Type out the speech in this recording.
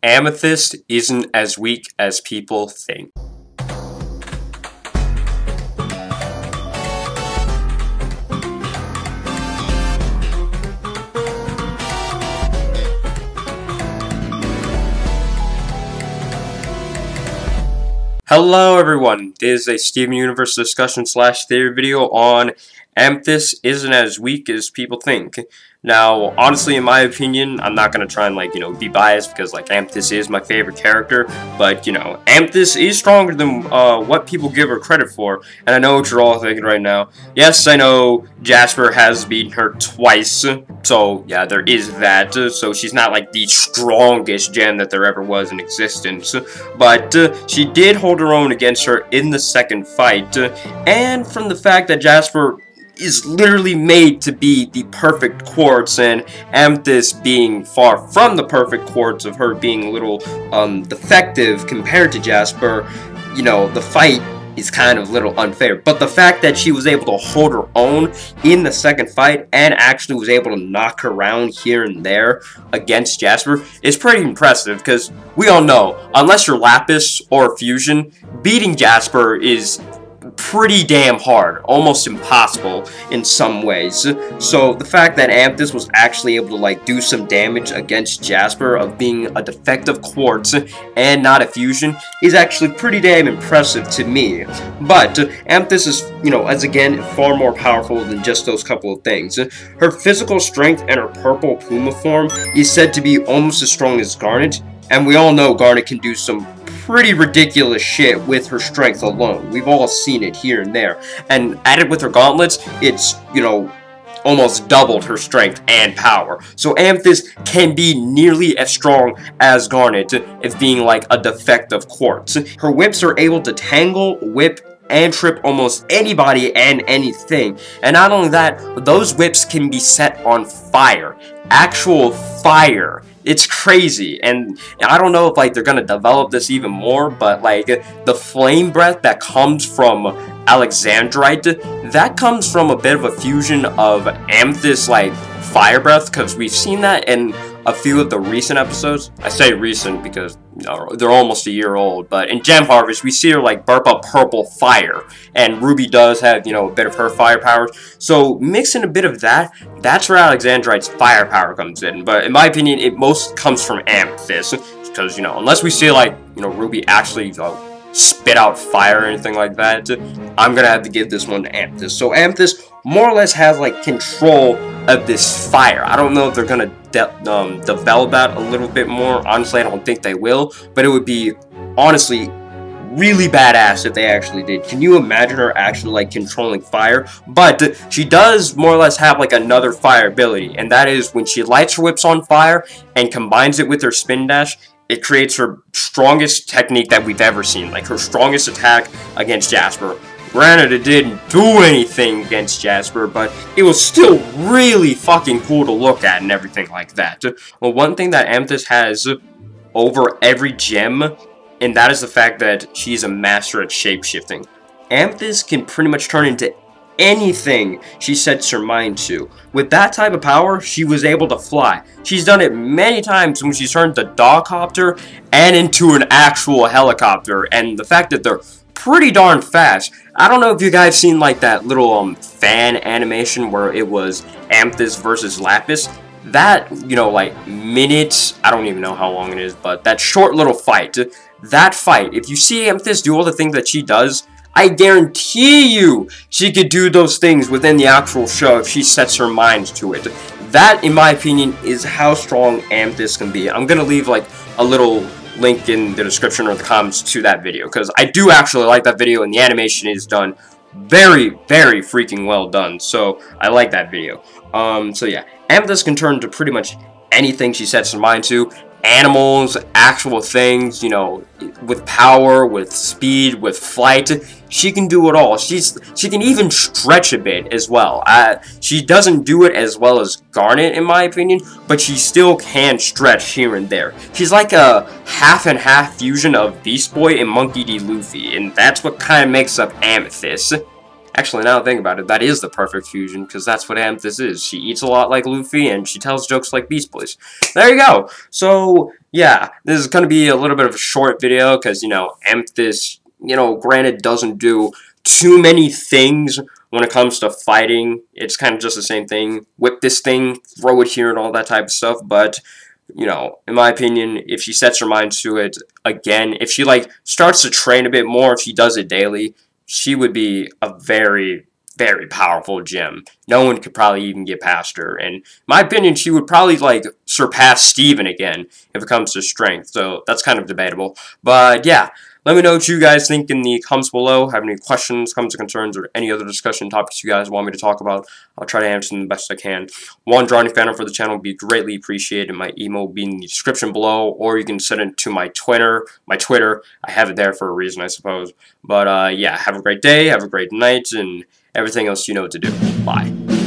Amethyst isn't as weak as people think. Hello everyone, this is a Steven Universe discussion / theory video on Amethyst isn't as weak as people think. Now, honestly, in my opinion, I'm not gonna try and be biased because Amethyst is my favorite character, but Amethyst is stronger than what people give her credit for. And I know what you're all thinking right now. Yes, I know Jasper has beaten her twice, so yeah, there is that. So she's not like the strongest gem that there ever was in existence, but she did hold her own against her in the second fight. And from the fact that Jasper is literally made to be the perfect quartz, and Amethyst being far from the perfect quartz, of her being a little defective compared to Jasper, the fight is kind of a little unfair. But the fact that she was able to hold her own in the second fight and actually was able to knock her around here and there against Jasper is pretty impressive, because we all know, unless you're Lapis or Fusion, beating Jasper is pretty damn hard, almost impossible in some ways. So the fact that Amethyst was actually able to do some damage against Jasper of being a defective quartz and not a fusion is actually pretty damn impressive to me. But Amethyst is, as again, far more powerful than just those couple of things. Her physical strength and her purple Puma form is said to be almost as strong as Garnet, and we all know Garnet can do some pretty ridiculous shit with her strength alone. We've all seen it here and there. And added with her gauntlets, it's, almost doubled her strength and power. So Amethyst can be nearly as strong as Garnet if being like a defective quartz. Her whips are able to tangle, whip, and trip almost anybody and anything. And not only that, those whips can be set on fire. Actual fire. It's crazy, and I don't know if they're gonna develop this even more, but the flame breath that comes from Alexandrite, that comes from a bit of a fusion of Amethyst fire breath, because we've seen that in a few of the recent episodes. I say recent because they're almost a year old, but in Gem Harvest we see her burp up purple fire, and Ruby does have a bit of her fire powers. So mixing a bit of that, that's where Alexandrite's firepower comes in. But in my opinion, it most comes from Amethyst, because unless we see Ruby actually spit out fire or anything like that, I'm gonna have to give this one to Amethyst. So Amethyst more or less has control of this fire. I don't know if they're gonna develop that a little bit more. Honestly, I don't think they will, but it would be honestly really badass if they actually did. Can you imagine her actually controlling fire? But she does more or less have another fire ability, and that is when she lights her whips on fire and combines it with her spin dash, it creates her strongest technique that we've ever seen, her strongest attack against Jasper. Granted, it didn't do anything against Jasper, but it was still really fucking cool to look at and everything like that. Well, one thing that Amethyst has over every gem, and that is the fact that she's a master at shapeshifting. Amethyst can pretty much turn into anything she sets her mind to. With that type of power, she was able to fly. She's done it many times when she's turned the dogcopter and into an actual helicopter, and the fact that they're pretty darn fast. I don't know if you guys seen that little fan animation where it was Amethyst versus Lapis. That, minutes, I don't even know how long it is, but that short little fight, that fight, if you see Amethyst do all the things that she does, I guarantee you she could do those things within the actual show if she sets her mind to it. That, in my opinion, is how strong Amethyst can be. I'm gonna leave a little link in the description or the comments to that video, because I do actually like that video, and the animation is done very, very freaking well done. So I like that video. So yeah, Amethyst can turn to pretty much anything she sets her mind to. Animals, actual things, with power, with speed, with flight. She can do it all. She can even stretch a bit as well. She doesn't do it as well as Garnet, in my opinion, but she still can stretch here and there. She's like a half and half fusion of Beast Boy and Monkey D. Luffy, and that's what kind of makes up Amethyst. Actually, now I think about it, that is the perfect fusion, because that's what Amethyst is. She eats a lot like Luffy, and she tells jokes like Beast Boys. There you go! So, yeah, this is going to be a little bit of a short video, because, you know, Amethyst, you know, granted doesn't do too many things when it comes to fighting. It's kind of just the same thing. Whip this thing, throw it here, and all that type of stuff, but you know, in my opinion, if she sets her mind to it again, if she, like, starts to train a bit more, if she does it daily, she would be a very, very powerful gem. No one could probably even get past her. And in my opinion, she would probably, like, surpass Steven again if it comes to strength. So that's kind of debatable. But, yeah. Let me know what you guys think in the comments below. Have any questions, comments, or concerns, or any other discussion topics you guys want me to talk about. I'll try to answer them the best I can. One, drawing a fan art for the channel would be greatly appreciated. My email will be in the description below, or you can send it to my Twitter. I have it there for a reason, I suppose. But, yeah, have a great day, have a great night, and everything else you know what to do. Bye.